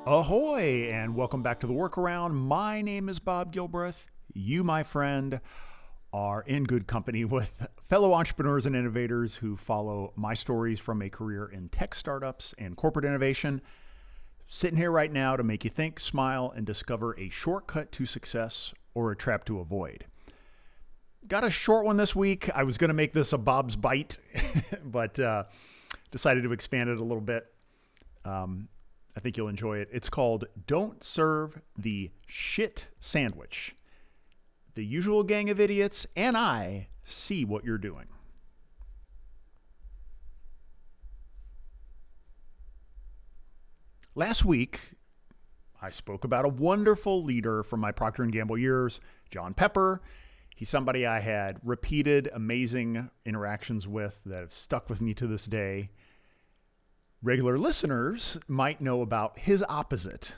Ahoy, and welcome back to the Workaround. My name is Bob Gilbreth. You, my friend, are in good company with fellow entrepreneurs and innovators who follow my stories from a career in tech startups and corporate innovation. Sitting here right now to make you think, smile, and discover a shortcut to success or a trap to avoid. Got a short one this week. I was going to make this a Bob's Bite, but decided to expand it a little bit. I think you'll enjoy it. It's called Don't Serve the Shit Sandwich. The usual gang of idiots and I see what you're doing. Last week, I spoke about a wonderful leader from my Procter & Gamble years, John Pepper. He's somebody I had repeated amazing interactions with that have stuck with me to this day. Regular listeners might know about his opposite,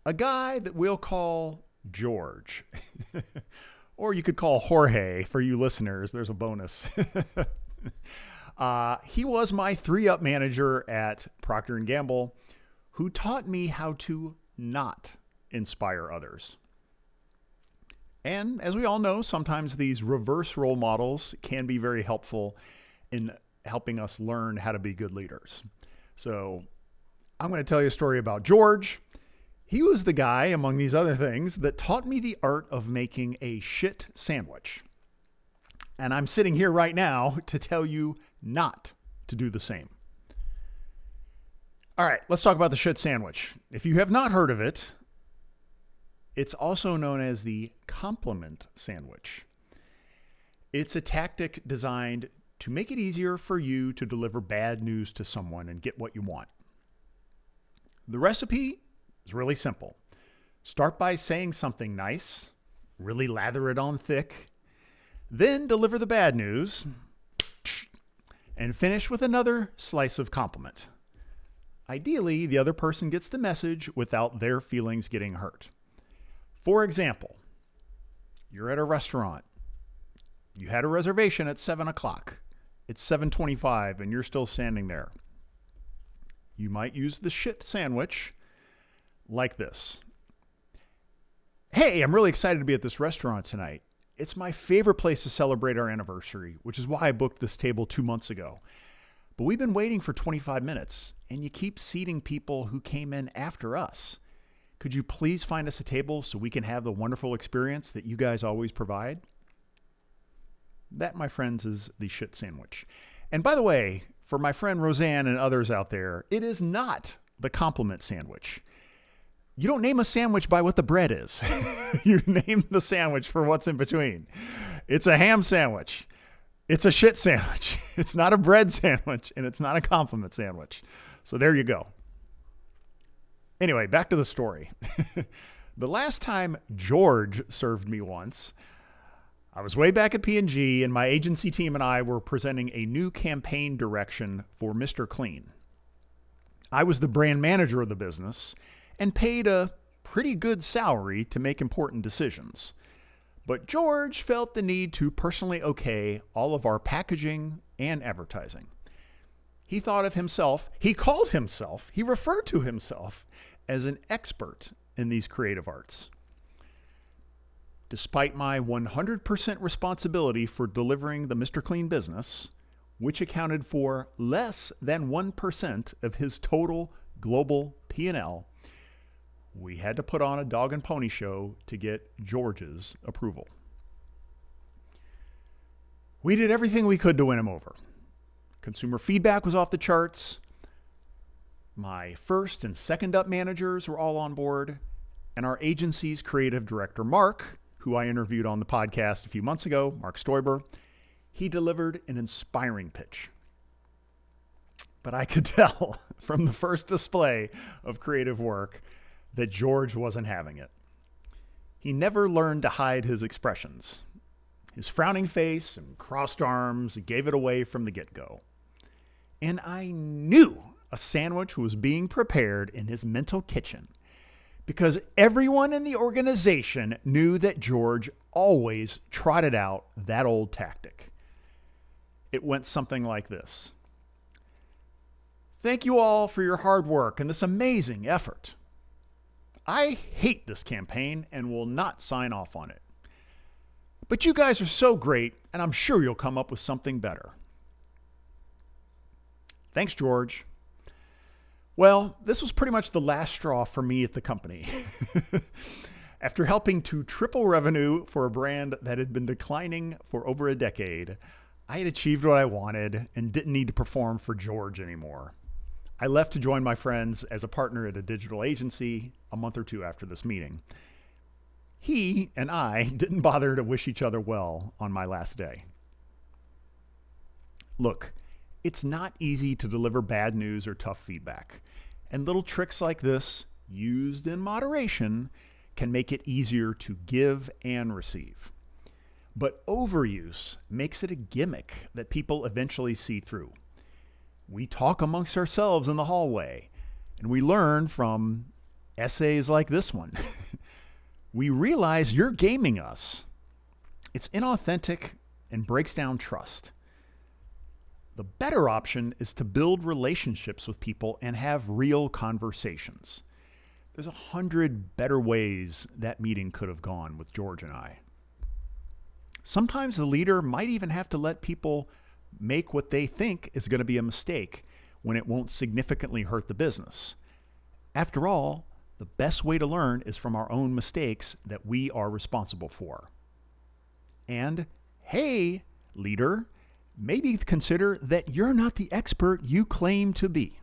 a guy that we'll call George. Or you could call Jorge for you listeners. There's a bonus. He was my 3-up manager at Procter & Gamble who taught me how to not inspire others. And as we all know, sometimes these reverse role models can be very helpful in helping us learn how to be good leaders. So I'm going to tell you a story about George. He was the guy, among these other things, that taught me the art of making a shit sandwich. And I'm sitting here right now to tell you not to do the same. All right, let's talk about the shit sandwich. If you have not heard of it, it's also known as the compliment sandwich. It's a tactic designed to make it easier for you to deliver bad news to someone and get what you want. The recipe is really simple. Start by saying something nice, really lather it on thick, then deliver the bad news, and finish with another slice of compliment. Ideally, the other person gets the message without their feelings getting hurt. For example, you're at a restaurant. You had a reservation at 7 o'clock. It's 7:25 and you're still standing there. You might use the shit sandwich like this. Hey, I'm really excited to be at this restaurant tonight. It's my favorite place to celebrate our anniversary, which is why I booked this table 2 months ago. But we've been waiting for 25 minutes and you keep seating people who came in after us. Could you please find us a table so we can have the wonderful experience that you guys always provide? That, my friends, is the shit sandwich. And by the way, for my friend Roseanne and others out there, it is not the compliment sandwich. You don't name a sandwich by what the bread is. You name the sandwich for what's in between. It's a ham sandwich. It's a shit sandwich. It's not a bread sandwich, and it's not a compliment sandwich. So there you go. Anyway, back to the story. The last time George served me once, I was way back at P&G, and my agency team and I were presenting a new campaign direction for Mr. Clean. I was the brand manager of the business and paid a pretty good salary to make important decisions. But George felt the need to personally okay all of our packaging and advertising. He thought of himself, he referred to himself as an expert in these creative arts. Despite my 100% responsibility for delivering the Mr. Clean business, which accounted for less than 1% of his total global P&L, we had to put on a dog and pony show to get George's approval. We did everything we could to win him over. Consumer feedback was off the charts. My first and second up managers were all on board, and our agency's creative director, Mark, who I interviewed on the podcast a few months ago, Mark Stoiber, he delivered an inspiring pitch. But I could tell from the first display of creative work that George wasn't having it. He never learned to hide his expressions. His frowning face and crossed arms gave it away from the get-go. And I knew a sandwich was being prepared in his mental kitchen because everyone in the organization knew that George always trotted out that old tactic. It went something like this. Thank you all for your hard work and this amazing effort. I hate this campaign and will not sign off on it. But you guys are so great, and I'm sure you'll come up with something better. Thanks, George. Well, this was pretty much the last straw for me at the company. After helping to triple revenue for a brand that had been declining for over a decade, I had achieved what I wanted and didn't need to perform for George anymore. I left to join my friends as a partner at a digital agency a month or two after this meeting. He and I didn't bother to wish each other well on my last day. Look, it's not easy to deliver bad news or tough feedback, and little tricks like this, used in moderation, can make it easier to give and receive. But overuse makes it a gimmick that people eventually see through. We talk amongst ourselves in the hallway, and we learn from essays like this one. We realize you're gaming us. It's inauthentic and breaks down trust. The better option is to build relationships with people and have real conversations. There's 100 better ways that meeting could have gone with George and I. Sometimes the leader might even have to let people make what they think is going to be a mistake when it won't significantly hurt the business. After all, the best way to learn is from our own mistakes that we are responsible for. And, hey, leader, maybe consider that you're not the expert you claim to be.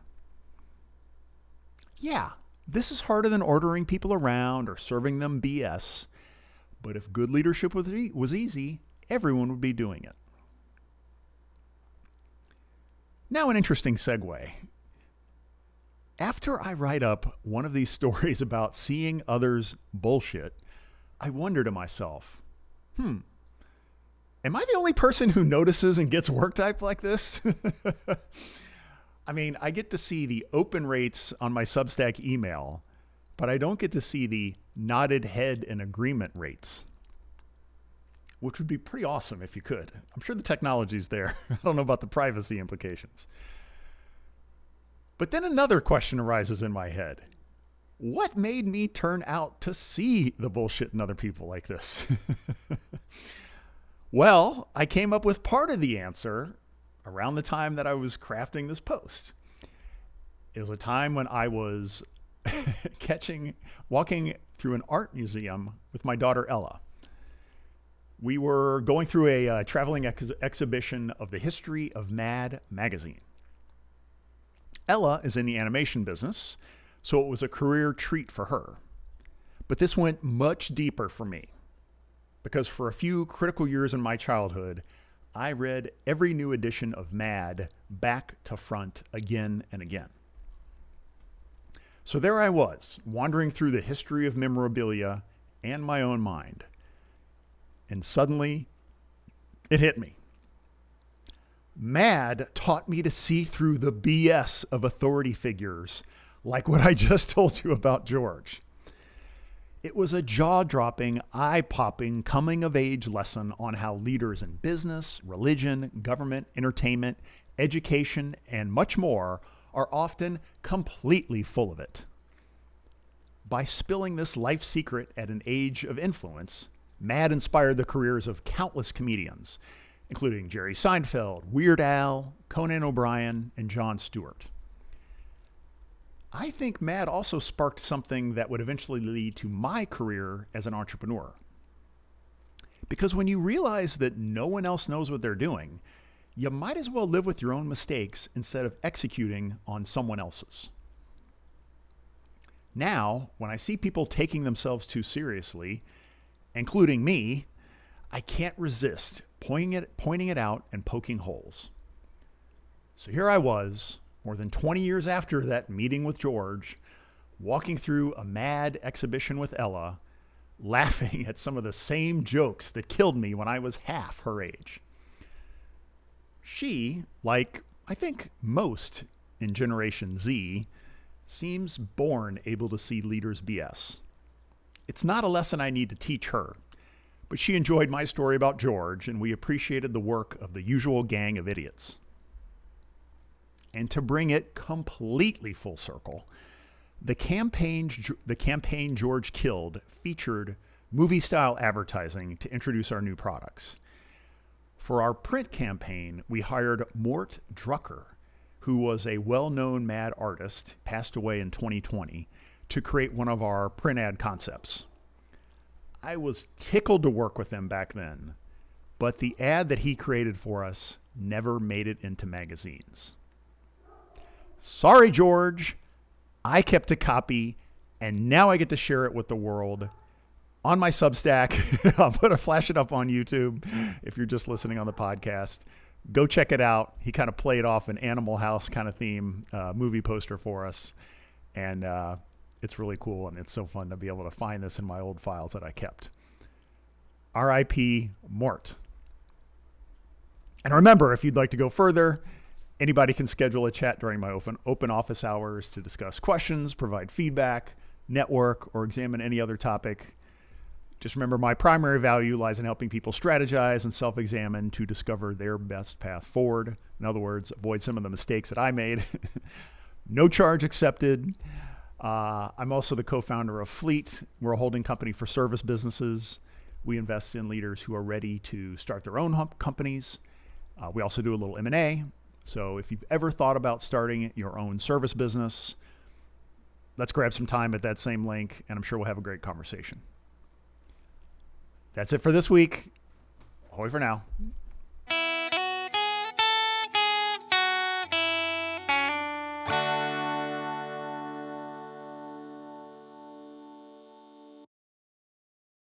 Yeah, this is harder than ordering people around or serving them BS, but if good leadership was easy, everyone would be doing it. Now an interesting segue. After I write up one of these stories about seeing others bullshit, I wonder to myself, am I the only person who notices and gets work type like this? I mean, I get to see the open rates on my Substack email, but I don't get to see the nodded head and agreement rates, which would be pretty awesome if you could. I'm sure the technology's there. I don't know about the privacy implications. But then another question arises in my head. What made me turn out to see the bullshit in other people like this? Well, I came up with part of the answer around the time that I was crafting this post. It was a time when I was walking through an art museum with my daughter Ella. We were going through a traveling exhibition of the history of Mad magazine. Ella is in the animation business, so it was a career treat for her. But this went much deeper for me, because for a few critical years in my childhood, I read every new edition of Mad back to front again and again. So there I was, wandering through the history of memorabilia and my own mind. And suddenly, it hit me. Mad taught me to see through the BS of authority figures, like what I just told you about George. It was a jaw-dropping, eye-popping, coming-of-age lesson on how leaders in business, religion, government, entertainment, education, and much more are often completely full of it. By spilling this life secret at an age of influence, Mad inspired the careers of countless comedians, including Jerry Seinfeld, Weird Al, Conan O'Brien, and Jon Stewart. I think Mad also sparked something that would eventually lead to my career as an entrepreneur. Because when you realize that no one else knows what they're doing, you might as well live with your own mistakes instead of executing on someone else's. Now, when I see people taking themselves too seriously, including me, I can't resist pointing it out and poking holes. So here I was, more than 20 years after that meeting with George, walking through a Mad exhibition with Ella, laughing at some of the same jokes that killed me when I was half her age. She, like I think most in Generation Z, seems born able to see leaders BS. It's not a lesson I need to teach her, but she enjoyed my story about George, and we appreciated the work of the usual gang of idiots. And to bring it completely full circle, The campaign George killed featured movie-style advertising to introduce our new products. For our print campaign, we hired Mort Drucker, who was a well-known mad artist, passed away in 2020, to create one of our print ad concepts. I was tickled to work with him back then, but the ad that he created for us never made it into magazines. Sorry, George. I kept a copy, and now I get to share it with the world on my Substack. I'm going to flash it up on YouTube if you're just listening on the podcast. Go check it out. He kind of played off an Animal House kind of theme movie poster for us, and it's really cool, and it's so fun to be able to find this in my old files that I kept. R.I.P. Mort. And remember, if you'd like to go further, anybody can schedule a chat during my open office hours to discuss questions, provide feedback, network, or examine any other topic. Just remember, my primary value lies in helping people strategize and self-examine to discover their best path forward. In other words, avoid some of the mistakes that I made. No charge accepted. I'm also the co-founder of Fleet. We're a holding company for service businesses. We invest in leaders who are ready to start their own companies. We also do a little M&A. So if you've ever thought about starting your own service business, let's grab some time at that same link, and I'm sure we'll have a great conversation. That's it for this week. Ahoy for now.